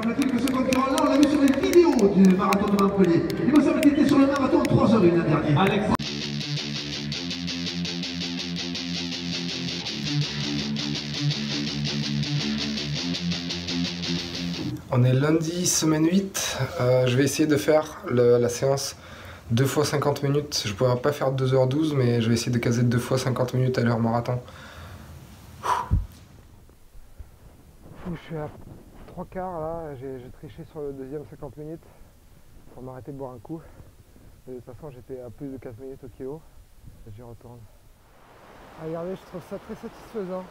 semble-t-il que ce concurrent-là, on l'a vu sur les vidéos du marathon de Montpellier. Il me semble qu'il était sur le marathon de 3h01 l'an dernier. Alexandre. On est lundi, semaine 8. Je vais essayer de faire la séance 2 fois 50 minutes. Je ne pourrai pas faire 2h12, mais je vais essayer de caser 2 fois 50 minutes à l'heure marathon. Je suis à 3/4 là, j'ai triché sur le deuxième 50 minutes pour m'arrêter de boire un coup. Et de toute façon j'étais à plus de 15 minutes au kilo. Et j'y retourne. Ah, regardez, je trouve ça très satisfaisant.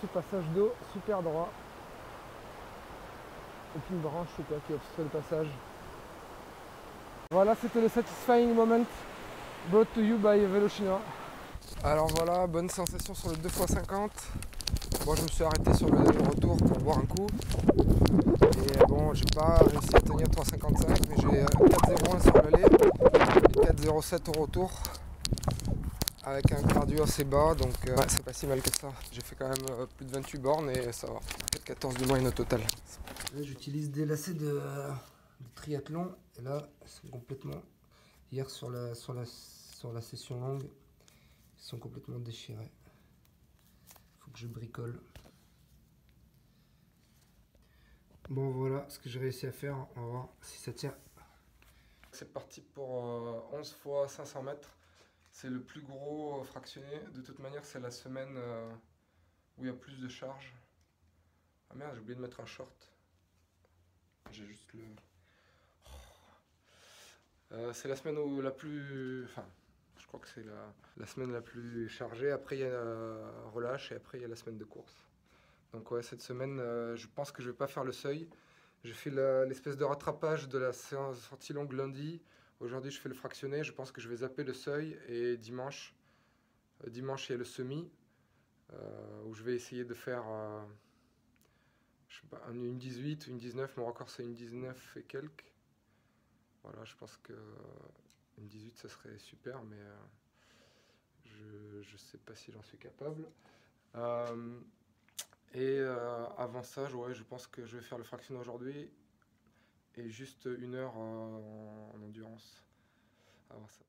Ce passage d'eau super droit. Aucune branche ou quoi qui obstrue le passage. Voilà, c'était le satisfying moment brought to you by Vélo Chinois. Alors voilà, bonne sensation sur le 2 x 50. Moi je me suis arrêté sur le retour pour boire un coup. Et bon, j'ai pas réussi à tenir 3,55, mais j'ai 4,01 sur l'aller et 4,07 au retour. Avec un cardio assez bas, donc ouais, c'est pas si mal que ça. J'ai fait quand même plus de 28 bornes et ça va. 14 de moyenne au total. Là j'utilise des lacets de triathlon et là ils sont complètement, hier sur la session longue, ils sont complètement déchirés. Faut que je bricole. Bon voilà ce que j'ai réussi à faire, on va voir si ça tient. C'est parti pour 11 fois 500 mètres. C'est le plus gros fractionné. De toute manière, c'est la semaine où il y a plus de charge. Ah merde, j'ai oublié de mettre un short. J'ai juste le... c'est la semaine où la plus... Enfin, je crois que c'est la semaine la plus chargée. Après, il y a relâche et après, il y a la semaine de course. Donc ouais, cette semaine, je pense que je vais pas faire le seuil. J'ai fait l'espèce de rattrapage de la séance sortie longue lundi. Aujourd'hui, je fais le fractionné. Je pense que je vais zapper le seuil. Et dimanche, il y a le semi, où je vais essayer de faire je sais pas, une 18 ou une 19. Mon record, c'est une 19 et quelques. Voilà, je pense que une 18, ça serait super, mais je sais pas si j'en suis capable. Avant ça, ouais, je pense que je vais faire le fractionné aujourd'hui et juste 1 heure en endurance. Avant ça.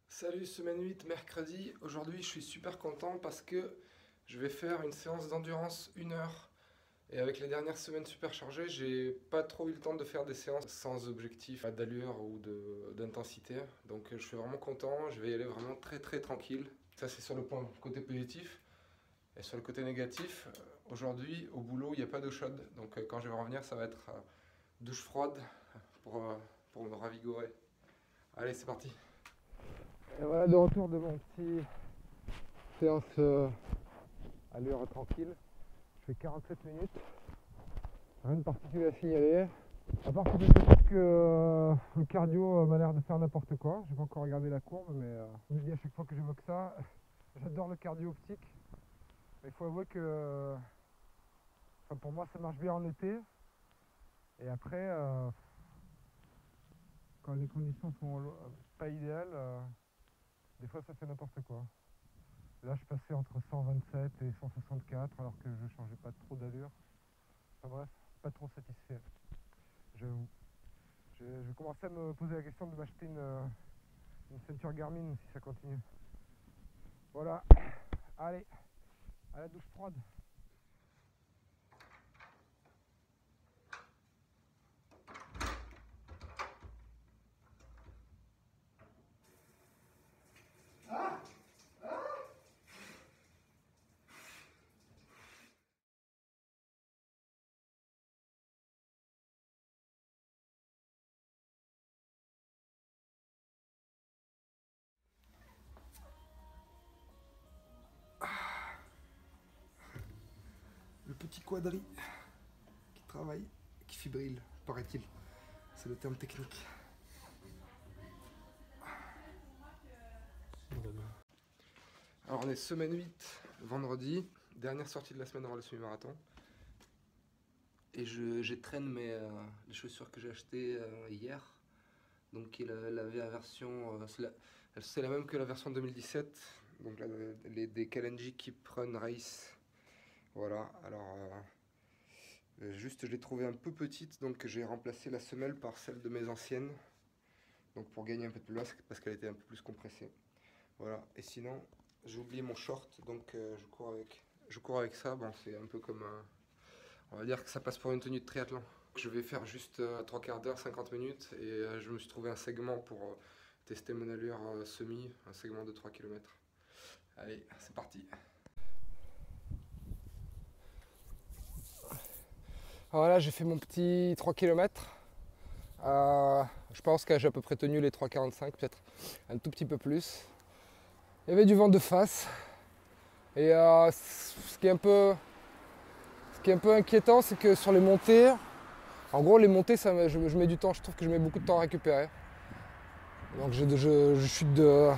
Salut, semaine 8, mercredi. Aujourd'hui, je suis super content parce que je vais faire une séance d'endurance 1 heure. Et avec les dernières semaines super chargées, j'ai pas trop eu le temps de faire des séances sans objectif d'allure ou d'intensité. Donc je suis vraiment content, je vais y aller vraiment très tranquille. Ça c'est sur le point côté positif. Et sur le côté négatif, aujourd'hui au boulot il n'y a pas d'eau chaude. Donc quand je vais revenir ça va être douche froide pour me ravigorer. Allez c'est parti. Et voilà de retour de mon petit séance allure tranquille. Je fais 47 minutes. Rien de particulier à signaler. À part peut-être que le cardio m'a l'air de faire n'importe quoi. J'ai pas encore regardé la courbe, mais je me dis à chaque fois que j'évoque ça, j'adore le cardio optique. Mais il faut avouer que enfin, pour moi ça marche bien en été. Et après, quand les conditions sont pas idéales, des fois ça fait n'importe quoi. Là je passais entre 127 et 164 alors que je changeais pas trop d'allure. Enfin bref, pas trop satisfait, j'avoue. Je vais commencer à me poser la question de m'acheter une ceinture Garmin si ça continue. Voilà, allez, à la douche froide. Le petit quadri qui travaille, qui fibrile, paraît-il. C'est le terme technique. Alors on est semaine 8, vendredi. Dernière sortie de la semaine avant le semi-marathon. Et j'étraîne les chaussures que j'ai achetées hier. Donc la version, c'est la même que la version 2017. Donc des Kalenji Keep Run Race. Voilà, alors juste je l'ai trouvée un peu petite, donc j'ai remplacé la semelle par celle de mes anciennes. Donc pour gagner un peu de place parce qu'elle était un peu plus compressée. Voilà, et sinon j'ai oublié mon short, donc je cours avec ça. Bon, c'est un peu comme on va dire que ça passe pour une tenue de triathlon. Je vais faire juste 3 quarts d'heure, 50 minutes, et je me suis trouvé un segment pour tester mon allure semi, un segment de 3 km. Allez, c'est parti. Voilà, j'ai fait mon petit 3 km. Je pense que j'ai à peu près tenu les 3,45, peut-être un tout petit peu plus. Il y avait du vent de face. Et ce qui est un peu inquiétant, c'est que sur les montées, en gros les montées, je mets du temps, je trouve que je mets beaucoup de temps à récupérer. Donc je chute de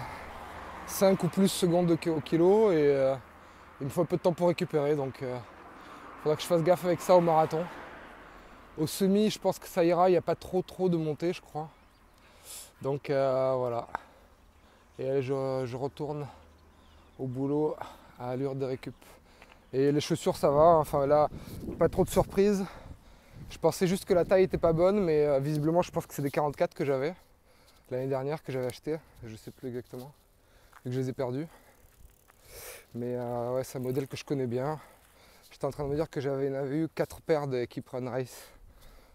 5 ou plus secondes au kilo et il me faut un peu de temps pour récupérer. Donc il faudra que je fasse gaffe avec ça au marathon. Au semi, je pense que ça ira, il n'y a pas trop de montées, je crois. Donc voilà. Et je retourne au boulot à allure de récup. Et les chaussures, ça va, enfin là, pas trop de surprises. Je pensais juste que la taille était pas bonne, mais visiblement, je pense que c'est des 44 que j'avais l'année dernière, que j'avais acheté. Je sais plus exactement, vu que je les ai perdus. Mais ouais, c'est un modèle que je connais bien. J'étais en train de me dire que j'avais eu 4 paires de Keep Run Race.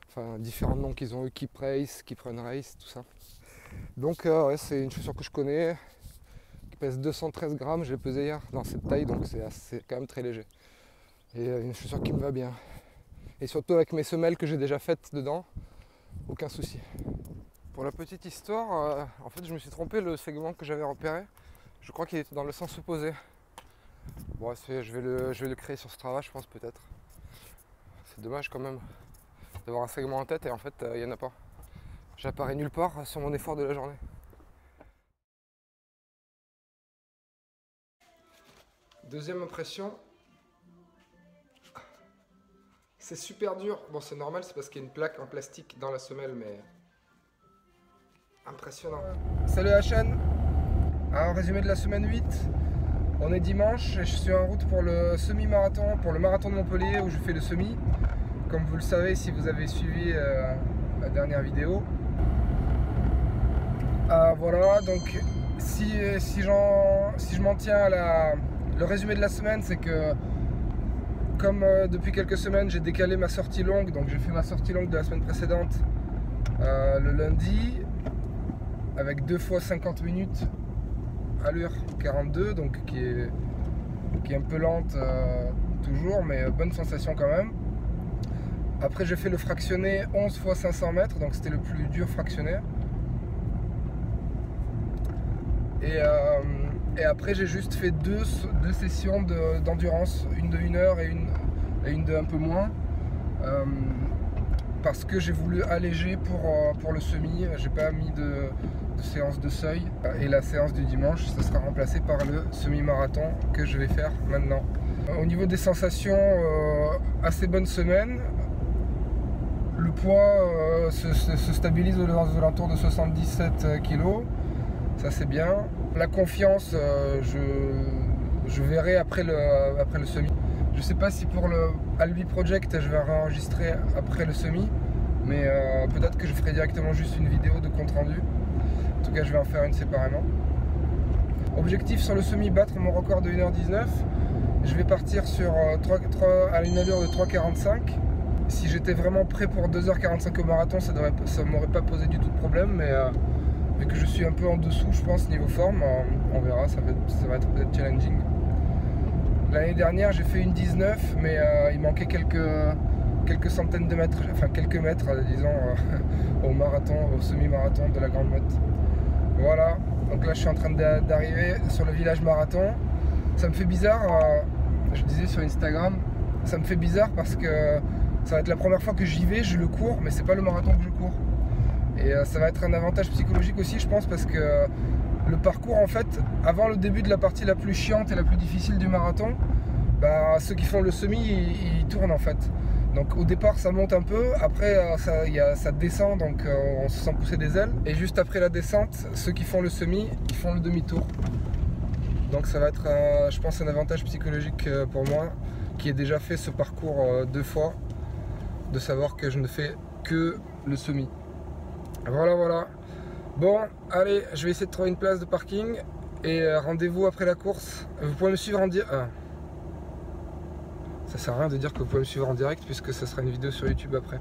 Enfin, différents noms qu'ils ont eu, Keep Race, Keep Run Race, tout ça. Donc ouais, c'est une chaussure que je connais, qui pèse 213 grammes, je l'ai pesé hier dans cette taille, donc c'est quand même très léger. Et une chaussure qui me va bien. Et surtout avec mes semelles que j'ai déjà faites dedans, aucun souci. Pour la petite histoire, en fait je me suis trompé, le segment que j'avais repéré, je crois qu'il était dans le sens opposé. Bon, je vais le créer sur Strava, je pense, peut-être. C'est dommage quand même d'avoir un segment en tête et en fait il n'y en a pas. J'apparais nulle part sur mon effort de la journée. Deuxième impression, c'est super dur. Bon, c'est normal, c'est parce qu'il y a une plaque en plastique dans la semelle, mais impressionnant. Salut la chaîne. Un résumé de la semaine 8. On est dimanche et je suis en route pour le semi-marathon, pour le marathon de Montpellier où je fais le semi. Comme vous le savez si vous avez suivi la dernière vidéo. Voilà, donc si je m'en tiens à le résumé de la semaine, c'est que comme depuis quelques semaines j'ai décalé ma sortie longue, donc j'ai fait ma sortie longue de la semaine précédente le lundi avec 2 fois 50 minutes allure 42, donc qui est un peu lente toujours, mais bonne sensation quand même. Après j'ai fait le fractionné 11 fois 500 mètres, donc c'était le plus dur fractionné. Et après j'ai juste fait deux sessions d'endurance, une de 1 heure et une de un peu moins, parce que j'ai voulu alléger pour le semi. J'ai pas mis de séance de seuil, et la séance du dimanche ça sera remplacé par le semi-marathon que je vais faire maintenant. Au niveau des sensations, assez bonne semaine. Le poids se stabilise aux alentours de 77 kg. Ça c'est bien. La confiance, je verrai après le semi. Je sais pas si pour le Albi Project je vais enregistrer après le semi, mais peut-être que je ferai directement juste une vidéo de compte rendu. En tout cas je vais en faire une séparément. Objectif sur le semi, battre mon record de 1h19. Je vais partir sur à une allure de 3,45. Si j'étais vraiment prêt pour 2h45 au marathon, ça m'aurait pas posé du tout de problème, mais vu que je suis un peu en dessous, je pense, niveau forme, on verra, ça va être peut-être challenging. L'année dernière, j'ai fait une 19, mais il manquait quelques centaines de mètres, enfin quelques mètres, disons, au marathon, au semi-marathon de la Grande Motte. Voilà, donc là je suis en train d'arriver sur le village marathon. Ça me fait bizarre, je disais sur Instagram, ça me fait bizarre parce que ça va être la première fois que j'y vais, je le cours, mais c'est pas le marathon que je cours. Et ça va être un avantage psychologique aussi, je pense, parce que le parcours, en fait, avant le début de la partie la plus chiante et la plus difficile du marathon, bah, ceux qui font le semi, ils tournent en fait. Donc au départ ça monte un peu, après ça descend, donc on se sent pousser des ailes. Et juste après la descente, ceux qui font le semi, ils font le demi-tour. Donc ça va être, je pense, un avantage psychologique pour moi, qui ai déjà fait ce parcours 2 fois, de savoir que je ne fais que le semi. Voilà. Bon, allez, je vais essayer de trouver une place de parking et rendez-vous après la course. Vous pouvez me suivre en direct. Ça sert à rien de dire que vous pouvez me suivre en direct puisque ça sera une vidéo sur YouTube après.